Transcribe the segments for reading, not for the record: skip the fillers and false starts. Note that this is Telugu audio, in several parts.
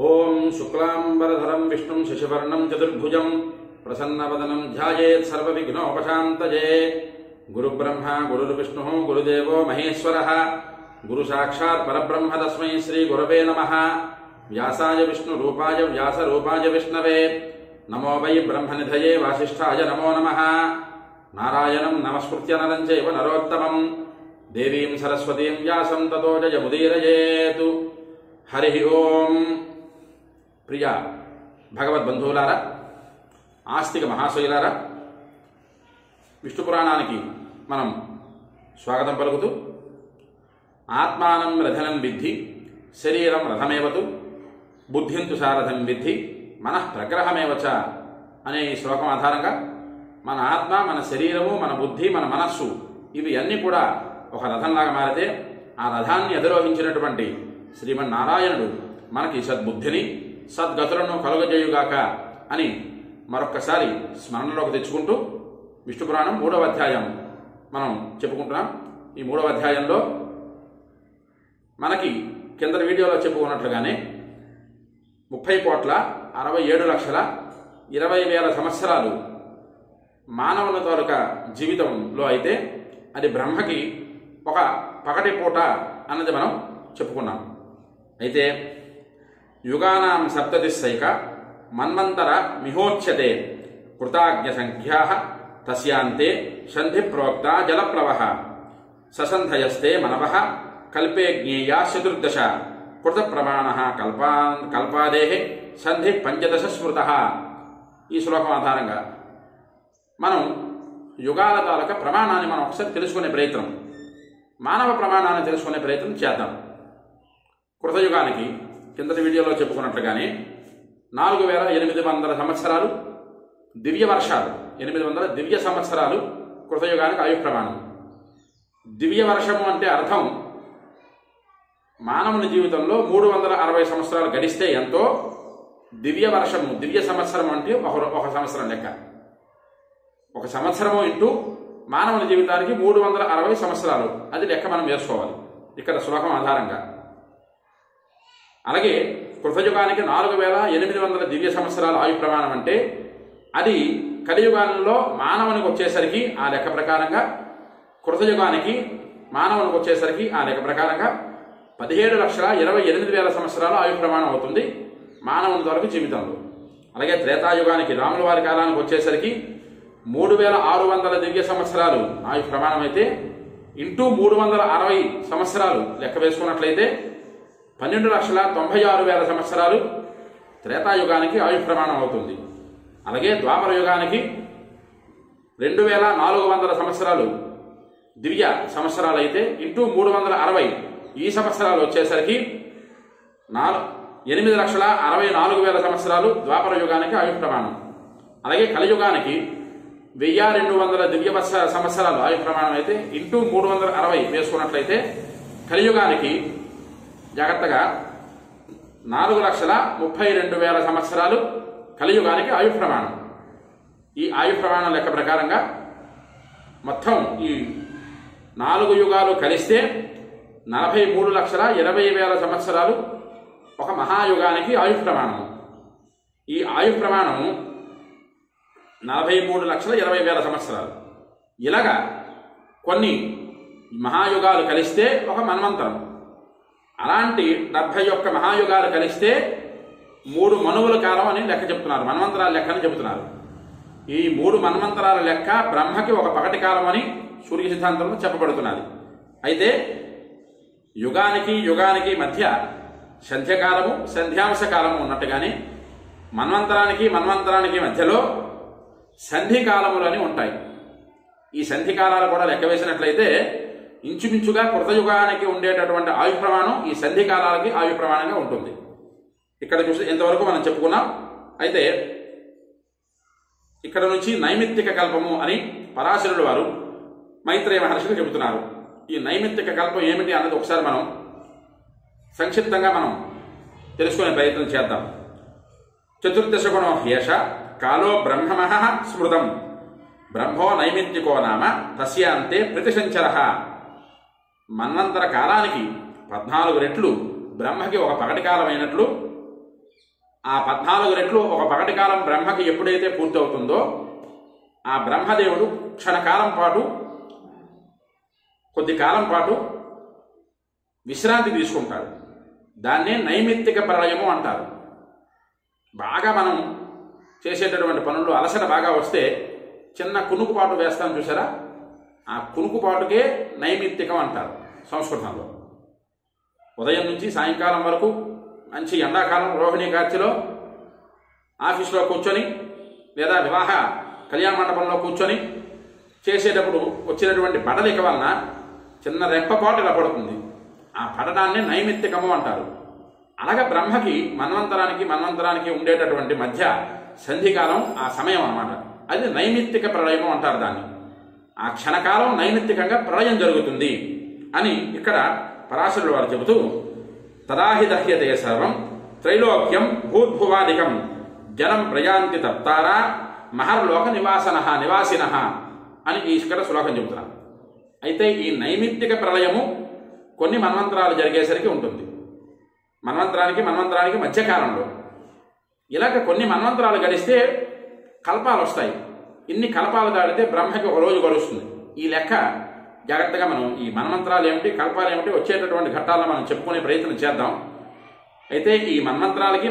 ఓం శుక్లాంబరధరం విష్ణుం శశివర్ణం చతుర్భుజం ప్రసన్నవదనం ధ్యాయేత్ సర్వవిఘ్నోపశాంతయే. గురుబ్రహ్మ గురుర్విష్ణుః గురుదేవో మహేశ్వరః గురు సాక్షాత్ పరబ్రహ్మ తస్మై శ్రీ గురవే నమః. వ్యాసాయ విష్ణురూపాయ వ్యాసరూపాయ విష్ణవే నమో వై బ్రహ్మనిధయే వాసిష్ఠాయ నమో నమః. నారాయణం నమస్కృత్య నరం చైవ నరోత్తమం దేవీం సరస్వతీం వ్యాసం తతో జయముదీరయేతు. హరి ఓం. ప్రియ భగవద్బంధువులారా, ఆస్తిక మహాశయులారా, విష్ణు పురాణానికి మనం స్వాగతం పలుకుతూ ఆత్మానం రథనం విద్ధి శరీరం రథమేవతు బుద్ధింతు సారథం విద్ధి మనః ప్రగ్రహమేవచ అనే ఈ శ్లోకం ఆధారంగా మన ఆత్మ, మన శరీరము, మన బుద్ధి, మన మనస్సు ఇవి అన్నీ కూడా ఒక రథంలాగా మారితే ఆ రథాన్ని అధిరోహించినటువంటి శ్రీమన్నారాయణుడు మనకి సద్బుద్ధిని సద్గతులను కలుగజేయుగాక అని మరొక్కసారి స్మరణలోకి తెచ్చుకుంటూ విష్ణు పురాణం 3వ అధ్యాయం మనం చెప్పుకుంటున్నాం. ఈ 3వ అధ్యాయంలో మనకి కింద వీడియోలో చెప్పుకున్నట్లుగానే 30,67,20,000 సంవత్సరాలు మానవుని తాలూకా జీవితంలో అయితే అది బ్రహ్మకి ఒక పగటి పూట అన్నది మనం చెప్పుకున్నాం. అయితే యుగానాం సప్తతిశైక మన్వంతర మిహోచ్యతే కృతాజ్ఞ సంఖ్యా తస్యాంతే సంధి ప్రోక్త జలప్లవః ససంధయస్తే మనవః కల్పే జ్ఞేయా చతుర్దశ కృత ప్రమాణ కల్పాదేహే సంధి 15 స్మృతః. ఈ శ్లోకం ఆధారంగా మనం యుగాల తాలూకా ప్రమాణాన్ని మనం ఒకసారి తెలుసుకునే ప్రయత్నం, మానవ ప్రమాణాన్ని తెలుసుకునే ప్రయత్నం చేద్దాం. కృతయుగానికి కిందటి వీడియోలో చెప్పుకున్నట్లుగానే 4,800 సంవత్సరాలు దివ్య వర్షాలు, 800 దివ్య సంవత్సరాలు కృతయుగానికి ఆయు ప్రమాణం. దివ్య వర్షము అంటే అర్థం మానవుని జీవితంలో 360 సంవత్సరాలు గడిస్తే ఎంతో దివ్య వర్షము, దివ్య సంవత్సరం అంటే ఒక సంవత్సరం లెక్క. ఒక సంవత్సరము ఇంటూ మానవుని జీవితానికి 360 సంవత్సరాలు, అది లెక్క మనం వేసుకోవాలి ఇక్కడ శ్లోకం ఆధారంగా. అలాగే కృతయుగానికి 4,800 దివ్య సంవత్సరాల ఆయు ప్రమాణం అంటే అది కలియుగాలలో మానవునికి వచ్చేసరికి ఆ లెక్క ప్రకారంగా, కృతయుగానికి మానవునికి వచ్చేసరికి ఆ లెక్క ప్రకారంగా 17,28,000 సంవత్సరాల ఆయు ప్రమాణం అవుతుంది మానవుని వరకు జీవితంలో. అలాగే త్రేతాయుగానికి రాముల వారి కాలానికి వచ్చేసరికి 3,600 దివ్య సంవత్సరాలు ఆయు ప్రమాణం అయితే ఇంటూ 360 సంవత్సరాలు లెక్క వేసుకున్నట్లయితే 12,96,000 సంవత్సరాలు త్రేతాయుగానికి ఆయు ప్రమాణం అవుతుంది. అలాగే ద్వాపర యుగానికి 2,400 సంవత్సరాలు దివ్య సంవత్సరాలు అయితే ఇంటూ 360 ఈ సంవత్సరాలు వచ్చేసరికి 8,64,000 సంవత్సరాలు ద్వాపర యుగానికి ఆయు ప్రమాణం. అలాగే కలియుగానికి 1,200 దివ్య సంవత్సరాలు ఆయు ప్రమాణం అయితే ఇంటూ 360 వేసుకున్నట్లయితే కలియుగానికి జాగ్రత్తగా 4,32,000 సంవత్సరాలు కలియుగానికి ఆయు ప్రమాణం. ఈ ఆయు ప్రమాణం లెక్క ప్రకారంగా మొత్తం ఈ 4 యుగాలు కలిస్తే 43,20,000 సంవత్సరాలు ఒక మహాయుగానికి ఆయు ప్రమాణం. ఈ ఆయు ప్రమాణం 43,20,000 సంవత్సరాలు. ఇలాగా కొన్ని మహాయుగాలు కలిస్తే ఒక మన్వంతరం. అలాంటి 71 మహాయుగాలు కలిస్తే 3 మనువుల కాలం అని లెక్క చెప్తున్నారు, మన్వంతరాల లెక్క అని చెబుతున్నారు. ఈ 3 మన్వంతరాల లెక్క బ్రహ్మకి ఒక పగటి కాలం అని సూర్య సిద్ధాంతంలో చెప్పబడుతున్నది. అయితే యుగానికి యుగానికి మధ్య సంధ్యకాలము సంధ్యాంశ కాలము ఉన్నట్టుగానే మన్వంతరానికి మన్వంతరానికి మధ్యలో సంధికాలములు అని ఉంటాయి. ఈ సంధికాలాలు కూడా లెక్క వేసినట్లయితే ఇంచుమించుగా కృతయుగానికి ఉండేటటువంటి ఆయు ప్రమాణం ఈ సంధికాలాలకి ఆయు ప్రమాణంగా ఉంటుంది. ఇక్కడ చూసి ఇంతవరకు మనం చెప్పుకున్నాం. అయితే ఇక్కడ నుంచి నైమిత్తిక కల్పము అని పరాశరుడు వారు మైత్రేయ మహర్షికి చెబుతున్నారు. ఈ నైమిత్తిక కల్పం ఏమిటి అన్నది ఒకసారి మనం సంక్షిప్తంగా మనం తెలుసుకునే ప్రయత్నం చేద్దాం. చతుర్దశ గుణో హ్యేష కాలో బ్రహ్మమః స్మృతం బ్రహ్మో నైమిత్తికో నామ తస్యాంతే ప్రతిసంచరః. మన్వంతర కాలానికి 14 రెట్లు బ్రహ్మకి ఒక పగటి కాలం అయినట్లు ఆ 14 రెట్లు ఒక పగటి కాలం బ్రహ్మకి ఎప్పుడైతే పూర్తవుతుందో ఆ బ్రహ్మదేవుడు క్షణకాలం పాటు కొద్ది కాలం పాటు విశ్రాంతి తీసుకుంటాడు. దాన్నే నైమిత్తిక ప్రళయము అంటారు. బాగా మనం చేసేటటువంటి పనుల్లో అలసట బాగా వస్తే చిన్న కునుకుపాటు వేస్తాం చూసారా, ఆ కునుకుపాటుకే నైమిత్తికం అంటారు సంస్కృతంలో. ఉదయం నుంచి సాయంకాలం వరకు మంచి ఎండాకాలం రోహిణీ కార్తెలో ఆఫీసులో కూర్చొని లేదా వివాహ కళ్యాణ మండపంలో కూర్చొని చేసేటప్పుడు వచ్చినటువంటి బడలిక వలన చిన్న రెప్పపాటు ఇలా పడుతుంది. ఆ పడడాన్ని నైమిత్తికము అంటారు. అలాగే బ్రహ్మకి మన్వంతరానికి ఉండేటటువంటి మధ్య సంధికాలం ఆ సమయం అన్నమాట. అది నైమిత్తిక ప్రళయము అంటారు దాన్ని. ఆ క్షణకాలం నైమిత్తికంగా ప్రళయం జరుగుతుంది అని ఇక్కడ పరాశరుడు వారు చెబుతూ, తదాహి దహ్యతే సర్వం త్రైలోక్యం భూద్భువాదికం జనం ప్రయాంతి తప్తారా మహర్లోక నివాసిన అని ఇక్కడ శ్లోకం చెబుతున్నారు. అయితే ఈ నైమిత్తిక ప్రళయము కొన్ని మన్వంతరాలు జరిగేసరికి ఉంటుంది. మన్వంతరానికి మధ్యకాలంలో. ఇలాగ కొన్ని మన్వంతరాలు గడిస్తే కల్పాలు వస్తాయి. ఇన్ని కల్పాలు దాడితే బ్రహ్మకి ఒక రోజు గడుస్తుంది. ఈ లెక్క జాగ్రత్తగా మనం ఈ మన్వంతరాలు ఏమిటి, కల్పాలు ఏమిటి వచ్చేటటువంటి ఘట్టాలను మనం చెప్పుకునే ప్రయత్నం చేద్దాం. అయితే ఈ మన్వంతరాలకి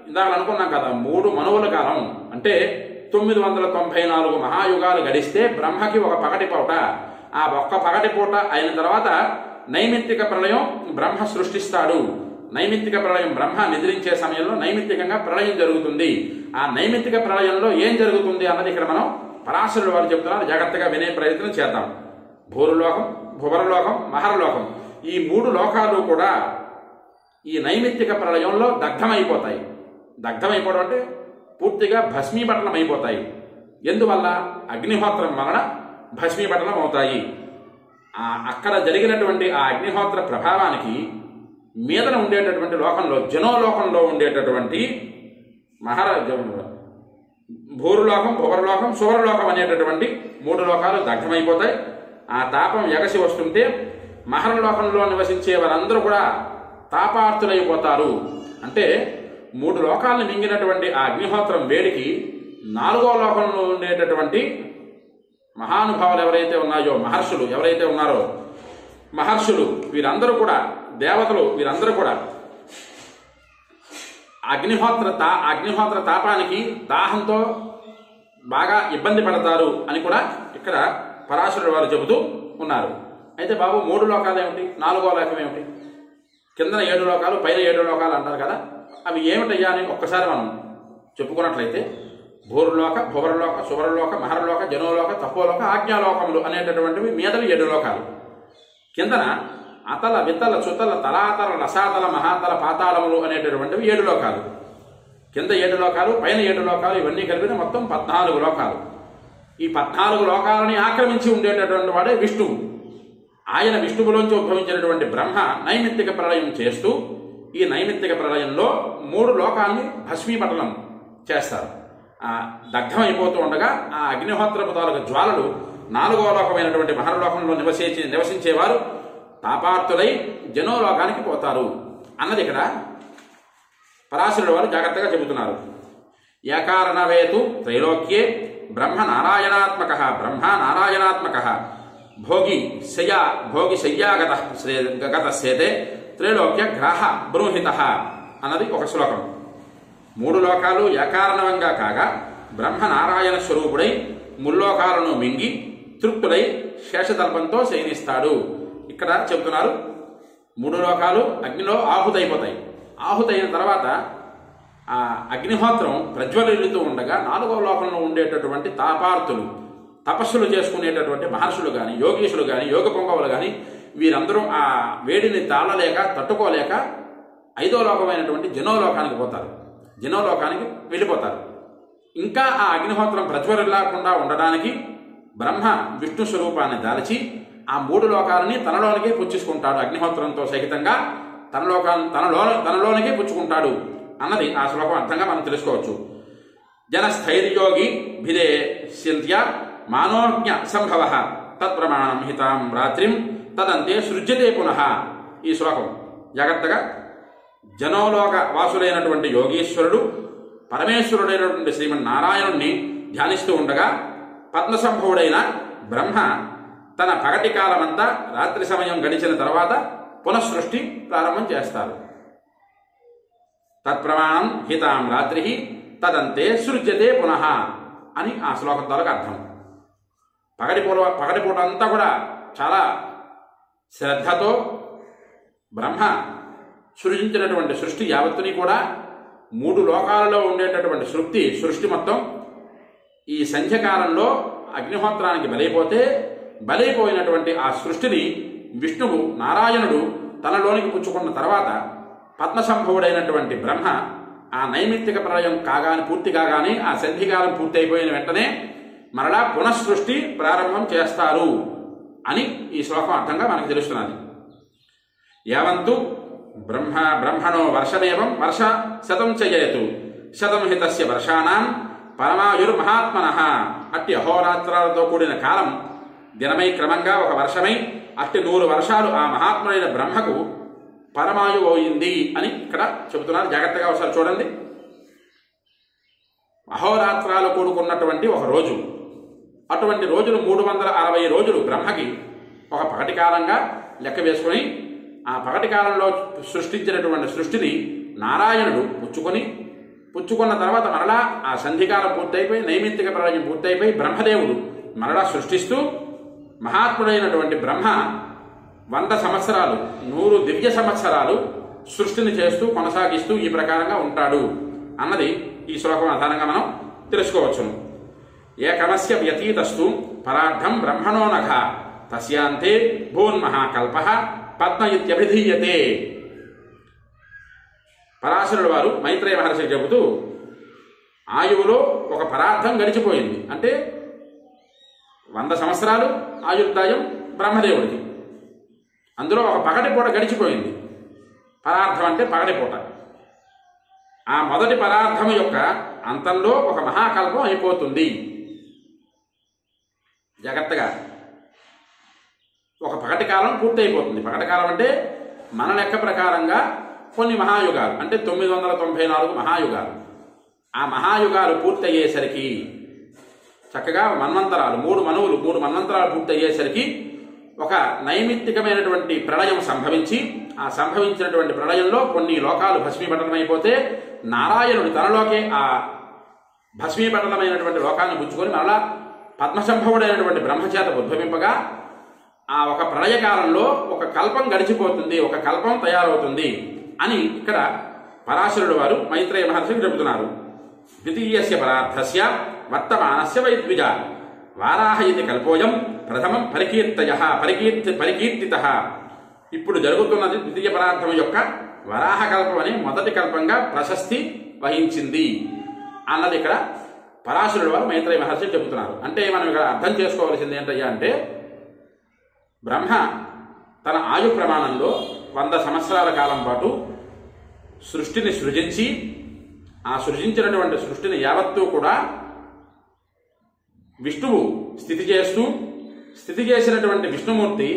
ఇందాక అనుకున్నాం కదా, 3 మనువుల కాలం అంటే 994 మహాయుగాలు గడిస్తే బ్రహ్మకి ఒక పగటి పూట. ఆ ఒక్క పగటి పూట అయిన తర్వాత నైమిత్తిక ప్రళయం బ్రహ్మ సృష్టిస్తాడు. నైమిత్తిక ప్రళయం బ్రహ్మ నిద్రించే సమయంలో నైమిత్తికంగా ప్రళయం జరుగుతుంది. ఆ నైమిత్తిక ప్రళయంలో ఏం జరుగుతుంది అన్నది ఇక్కడ మనం పరాశరుడు వారు చెప్తున్నారు. జాగ్రత్తగా వినే ప్రయత్నం చేద్దాం. భూరులోకం, భువరలోకం, మహరలోకం ఈ 3 లోకాలు కూడా ఈ నైమిత్తిక ప్రళయంలో దగ్ధమైపోతాయి. దగ్ధమైపోవడం అంటే పూర్తిగా భస్మీపటలం అయిపోతాయి. ఎందువల్ల? అగ్నిహోత్రం వలన భస్మీపటలం అవుతాయి. అక్కడ జరిగినటువంటి ఆ అగ్నిహోత్ర ప్రభావానికి మీదన ఉండేటటువంటి లోకంలో, జనోలోకంలో ఉండేటటువంటి భూరులోకం, భువరలోకం, సువరలోకం అనేటటువంటి 3 లోకాలు దగ్ధమైపోతాయి. ఆ తాపం ఎగసి వస్తుంటే మహరలోకంలో నివసించే వారందరూ కూడా తాపార్తులైపోతారు. అంటే 3 లోకాలను మింగినటువంటి ఆ అగ్నిహోత్రం వేడికి 4వ లోకంలో ఉండేటటువంటి మహానుభావులు ఎవరైతే ఉన్నాయో, మహర్షులు ఎవరైతే ఉన్నారో, మహర్షులు వీరందరూ కూడా, దేవతలు వీరందరూ కూడా అగ్నిహోత్ర తాపానికి దాహంతో బాగా ఇబ్బంది పడతారు అని కూడా ఇక్కడ పరాశరుడు వారు చెబుతూ ఉన్నారు. అయితే బాబు 3 లోకాలు ఏమిటి, 4వ లోకం ఏమిటి, కిందన 7 లోకాలు పైన 7 లోకాలు అంటారు కదా, అవి ఏమిటయ్యా అని ఒక్కసారి మనం చెప్పుకున్నట్లయితే భూర్లోక, భువరలోక, సువరలోక, మహరలోక, జనోలోక, తపోలోక, ఆజ్ఞాలోకములు అనేటటువంటివి మీదవి 7 లోకాలు. కిందన అతల, వితల, చుతల, తలాతల, రసాతల, మహాతల, పాతాళములు అనేటటువంటివి 7 లోకాలు. కింద 7 లోకాలు, పైన 7 లోకాలు, ఇవన్నీ కలిపిన మొత్తం 14 లోకాలు. ఈ 14 లోకాలని ఆక్రమించి ఉండేటటువంటి వాడే విష్ణువు. ఆయన విష్ణువులోంచి ఉద్భవించినటువంటి బ్రహ్మ నైమిత్తిక ప్రళయం చేస్తూ ఈ నైమిత్తిక ప్రళయంలో 3 లోకాలని భస్మీపటలం చేస్తారు. దగ్ధమైపోతూ ఉండగా ఆ అగ్నిహోత్రపు తాలూకు జ్వాలలు 4వ లోకమైనటువంటి మహర్లోకంలో నివసించేవారు తాపార్తులై జనోలోకానికి పోతారు అన్నది ఇక్కడ పరాశరుడు వారు జాగ్రత్తగా చెబుతున్నారు. యకారణవేతు త్రైలోక్యే బ్రహ్మ నారాయణాత్మక భోగి శయ్యాగత సేతే త్రైలోక్య గ్రాహ బ్రూహిత అన్నది ఒక శ్లోకం. 3 లోకాలు యకారణంగా కాగా బ్రహ్మ నారాయణ స్వరూపుడై ముల్లోకాలను మింగి తృప్తుడై శేషతల్పంతో శయనిస్తాడు. ఇక్కడ చెబుతున్నారు 3 లోకాలు అగ్నిలో ఆహుతైపోతాయి. ఆహుతైన తర్వాత ఆ అగ్నిహోత్రం ప్రజ్వలిల్లుతూ ఉండగా 4వ లోకంలో ఉండేటటువంటి తాపార్తులు, తపస్సులు చేసుకునేటటువంటి మహర్షులు కానీ, యోగీశులు కానీ, యోగ పొంగవులు కానీ వీరందరూ ఆ వేడిని తాళలేక తట్టుకోలేక 5వ లోకమైనటువంటి జనోలోకానికి పోతారు. జనోలోకానికి వెళ్ళిపోతారు. ఇంకా ఆ అగ్నిహోత్రం ప్రజ్వలిల్లకుండా ఉండడానికి బ్రహ్మ విష్ణు స్వరూపాన్ని దాల్చి ఆ 3 లోకాలని తనలోనికే పుచ్చుకుంటాడు. అగ్నిహోత్రంతో సహితంగా తనలోనికే పుచ్చుకుంటాడు అన్నది ఆ శ్లోకం అర్థంగా మనం తెలుసుకోవచ్చు. జనస్థైర్యోగి భిదే సింత్య మానోజ్ఞ సంభవ తత్ప్రమాణం హితాం రాత్రిం తదంతే సృజ్యతే పునః. ఈ శ్లోకం జాగ్రత్తగా జనోలోక వాసుడైనటువంటి యోగీశ్వరుడు పరమేశ్వరుడైనటువంటి శ్రీమన్నారాయణుణ్ణి ధ్యానిస్తూ ఉండగా పద్మసంభవుడైన బ్రహ్మ తన పగటి కాలమంతా రాత్రి సమయం గడిచిన తర్వాత పునఃసృష్టి ప్రారంభం చేస్తారు. తత్ప్రమాణం హితాం రాత్రి తదంతే సృజ్యతే పునః అని ఆ శ్లోకం తాలూకు అర్థం. పగటిపూట అంతా కూడా చాలా శ్రద్ధతో బ్రహ్మ సృజించినటువంటి సృష్టి యావత్తుని కూడా 3 లోకాలలో ఉండేటటువంటి సృష్టి మొత్తం ఈ సంధ్యకాలంలో అగ్నిహోత్రానికి బలైపోయినటువంటి ఆ సృష్టిని విష్ణువు నారాయణుడు తనలోనికి పుచ్చుకున్న తర్వాత పద్మసంభవుడైనటువంటి బ్రహ్మ ఆ నైమిత్తిక ప్రళయం పూర్తి కాగానే ఆ సంధికాలం పూర్తి అయిపోయిన వెంటనే మరలా పునఃసృష్టి ప్రారంభం చేస్తారు అని ఈ శ్లోకం అర్థంగా మనకు తెలుస్తున్నది. యావంతు బ్రహ్మణో వర్షమేవం వర్ష శతం చేయతు శతం హితస్య వర్షానాం పరమాయుర్మహాత్మనః. అట్టి అహోరాత్రాలతో కూడిన కాలం దినమై క్రమంగా ఒక వర్షమై అట్టి 100 వర్షాలు ఆ మహాత్ముడైన బ్రహ్మకు పరమాయువు అయింది అని ఇక్కడ చెబుతున్నారు. జాగ్రత్తగా ఒకసారి చూడండి. అహోరాత్రాలు కూడుకున్నటువంటి ఒక రోజు, అటువంటి రోజులు 360 రోజులు బ్రహ్మకి ఒక పగటి కాలంగా లెక్క వేసుకొని ఆ పగటి కాలంలో సృష్టించినటువంటి సృష్టిని నారాయణుడు పుచ్చుకున్న తర్వాత మరలా ఆ సంధికాలం పూర్తయిపోయి నైమిత్తిక ప్రళయం పూర్తయిపోయి బ్రహ్మదేవుడు మరలా సృష్టిస్తూ మహాత్ముడైనటువంటి బ్రహ్మ 100 సంవత్సరాలు 100 దివ్య సంవత్సరాలు సృష్టిని చేస్తూ కొనసాగిస్తూ ఈ ప్రకారంగా ఉంటాడు అన్నది ఈ శ్లోకం ఆధారంగా మనం తెలుసుకోవచ్చును. ఏకమస్య వ్యతీతస్తు పరార్థం బ్రహ్మణో నఘ తస్యాంతే భూన్మహాకల్ప పద్మ ఇత్యభిధీయతే. పరాశరుడు వారు మైత్రేయ మహర్షికి చెబుతూ ఆయువులో ఒక పరార్థం గడిచిపోయింది అంటే 100 సంవత్సరాలు ఆయుర్దాయం బ్రహ్మదేవుడికి, అందులో ఒక పగటి పూట గడిచిపోయింది. పరార్థం అంటే పగటి పూట. ఆ మొదటి పరార్థం యొక్క అంతంలో ఒక మహాకల్పం అయిపోతుంది. జాగ్రత్తగా ఒక పగటి కాలం పూర్తయిపోతుంది. పగటి కాలం అంటే మన లెక్క ప్రకారంగా కొన్ని మహాయుగాలు అంటే 994 మహాయుగాలు. ఆ మహాయుగాలు పూర్తయ్యేసరికి చక్కగా మన్వంతరాలు 3 మన్వంతరాలు పూర్తయ్యేసరికి ఒక నైమిత్తికమైనటువంటి ప్రళయం సంభవించి ఆ సంభవించినటువంటి ప్రళయంలో కొన్ని లోకాలు భస్మీపటనమైపోతే నారాయణుడు తనలోకే ఆ భస్మీపటనమైనటువంటి లోకాన్ని పుచ్చుకొని మరలా పద్మసంభవుడైనటువంటి బ్రహ్మచేత ఉద్భవింపగా ఆ ఒక ప్రళయకాలంలో ఒక కల్పం గడిచిపోతుంది, ఒక కల్పం తయారవుతుంది అని ఇక్కడ పరాశరుడు వారు మైత్రేయ మహర్షికి చెబుతున్నారు. ద్వితీయస్య పరార్థస్య వర్తమానస్య వైద్విజ వారాహ ఇది కల్పోయం ప్రథమం పరికీర్తిత. ఇప్పుడు జరుగుతున్నది ద్వితీయ పరార్థం యొక్క వరాహ కల్పం అని మొదటి కల్పంగా ప్రశస్తి వహించింది అన్నది ఇక్కడ పరాశరుడు వారు మైత్రేయ మహర్షి చెబుతున్నారు. అంటే మనం ఇక్కడ అర్థం చేసుకోవాల్సింది ఏంటయ్యా అంటే బ్రహ్మ తన ఆయు ప్రమాణంలో 100 సంవత్సరాల కాలం పాటు సృష్టిని సృజించి ఆ సృజించినటువంటి సృష్టిని యావత్తూ కూడా విష్ణువు స్థితి చేసినటువంటి విష్ణుమూర్తి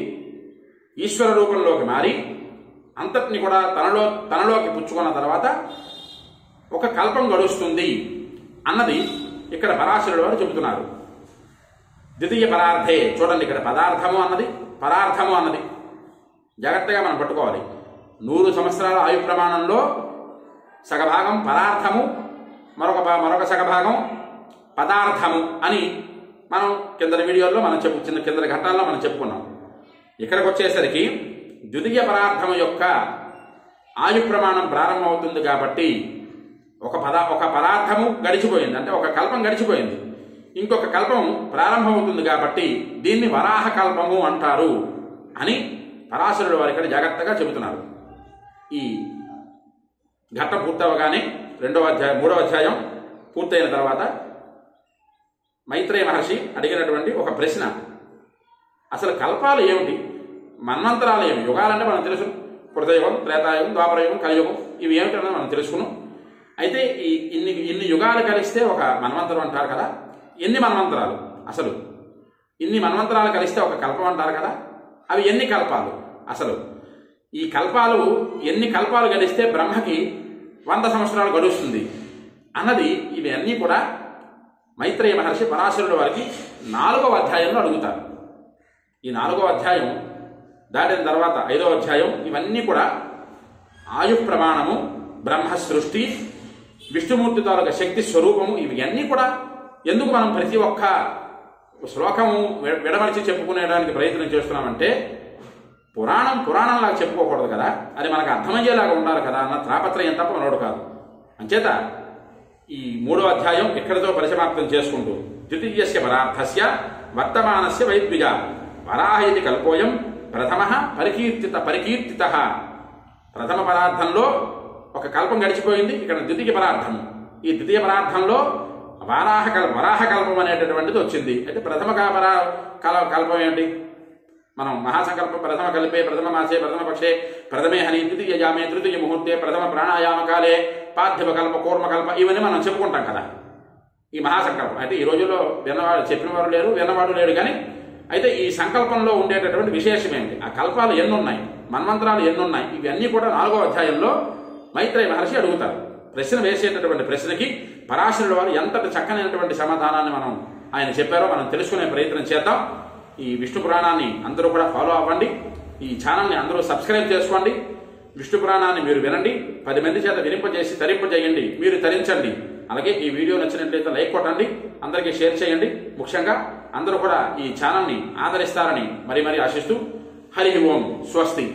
ఈశ్వర రూపంలోకి మారి అంతటిని కూడా తనలోకి పుచ్చుకున్న తర్వాత ఒక కల్పం గడుస్తుంది అన్నది ఇక్కడ పరాశరుడు వారు చెబుతున్నారు. ద్వితీయ పరార్థే చూడండి, ఇక్కడ పరార్థము అన్నది జాగ్రత్తగా మనం పట్టుకోవాలి. 100 సంవత్సరాల ఆయు ప్రమాణంలో సగభాగం పరార్థము, మరొక సగభాగం పదార్థము అని మనం కింద వీడియోలో మనం కింద ఘట్టాల్లో మనం చెప్పుకున్నాం. ఇక్కడికి వచ్చేసరికి ద్వితీయ పరార్థము యొక్క ఆయు ప్రమాణం ప్రారంభమవుతుంది కాబట్టి ఒక పదార్థము గడిచిపోయింది అంటే ఒక కల్పం గడిచిపోయింది, ఇంకొక కల్పం ప్రారంభమవుతుంది కాబట్టి దీన్ని వరాహ కల్పము అంటారు అని పరాశరుడు వారు ఇక్కడ జాగ్రత్తగా చెబుతున్నారు. ఈ ఘట్టం పూర్తవగానే 3వ అధ్యాయం పూర్తయిన తర్వాత మైత్రేయ మహర్షి అడిగినటువంటి ఒక ప్రశ్న, అసలు కల్పాలు ఏమిటి, మన్వంతరాలు ఏమి, యుగాలంటే మనం తెలుసు, కృతయుగం, త్రేతాయుగం, ద్వాపరయుగం, కలియుగం, ఇవి ఏమిటన్నది మనం తెలుసుకున్నాం. అయితే ఈ ఇన్ని యుగాలు కలిస్తే ఒక మన్వంతరం అంటారు కదా, ఎన్ని మన్వంతరాలు, అసలు ఇన్ని మన్వంతరాలు కలిస్తే ఒక కల్పం అంటారు కదా, అవి ఎన్ని కల్పాలు, అసలు ఈ కల్పాలు ఎన్ని కల్పాలు గడిస్తే బ్రహ్మకి 100 సంవత్సరాలు గడుస్తుంది అన్నది ఇవన్నీ కూడా మైత్రేయ మహర్షి పరాశరుడు వారికి 4వ అధ్యాయంలో అడుగుతారు. ఈ 4వ అధ్యాయం దాటిన తర్వాత 5వ అధ్యాయం ఇవన్నీ కూడా ఆయు ప్రమాణము, బ్రహ్మ సృష్టి, విష్ణుమూర్తి తాలూక శక్తి స్వరూపము, ఇవన్నీ కూడా ఎందుకు మనం ప్రతి ఒక్క శ్లోకము విడమర్చి చెప్పుకునేడానికి ప్రయత్నం చేస్తున్నామంటే పురాణంలాగా చెప్పుకోకూడదు కదా, అది మనకు అర్థమయ్యేలాగా ఉండాలి కదా అన్న తాపత్రయం తప్ప మనోడు కాదు. అంచేత ఈ 3వ అధ్యాయం ఇక్కడితో పరిసమాప్తం చేసుకుంటూ ద్వితీయస్య పరార్థస్య వర్తమానస్య వైద్విజ వరాహ ఇది కల్పోయం ప్రథమ పరికీర్తిత. ప్రథమ పదార్థంలో ఒక కల్పం గడిచిపోయింది, ఇక్కడ ద్వితీయ పదార్థము. ఈ ద్వితీయ పదార్థంలో వరాహ కల్పం అనేటటువంటిది వచ్చింది. అయితే ప్రథమ కల్పం ఏంటి? మనం మహాసంకల్పం ప్రథమ కల్పే, ప్రథమ మాసే, ప్రథమ పక్షే, ప్రథమే హని, ద్వితీయ యామే, తృతీయ ముహూర్తే, ప్రథమ ప్రాణాయామ కాలే, పార్థివ కల్ప, కూర్మకల్ప, ఇవన్నీ మనం చెప్పుకుంటాం కదా. ఈ మహాసంకల్పం అయితే ఈ రోజుల్లో విన్నవాడు చెప్పినవారు లేరు, విన్నవాడు లేడు. కానీ అయితే ఈ సంకల్పంలో ఉండేటటువంటి విశేషం ఏంటి, ఆ కల్పాలు ఎన్నున్నాయి, మన్వంతరాలు ఎన్నున్నాయి, ఇవన్నీ కూడా 4వ అధ్యాయంలో మైత్రేయ మహర్షి అడుగుతారు. ప్రశ్న వేసేటటువంటి ప్రశ్నకి పరాశరుడు వారు ఎంతటి చక్కనైనటువంటి సమాధానాన్ని ఆయన చెప్పారో మనం తెలుసుకునే ప్రయత్నం చేద్దాం. ఈ విష్ణు పురాణాన్ని అందరూ కూడా ఫాలో అవ్వండి. ఈ ఛానల్ని అందరూ సబ్స్క్రైబ్ చేసుకోండి. విష్ణు పురాణాన్ని మీరు వినండి, 10 మంది చేత వినింపజేసి తరింపజేయండి, మీరు తరించండి. అలాగే ఈ వీడియో నచ్చినట్లయితే లైక్ కొట్టండి, అందరికీ షేర్ చేయండి. ముఖ్యంగా అందరూ కూడా ఈ ఛానల్ని ఆదరిస్తారని మరీ ఆశిస్తూ హరి ఓం స్వస్తి.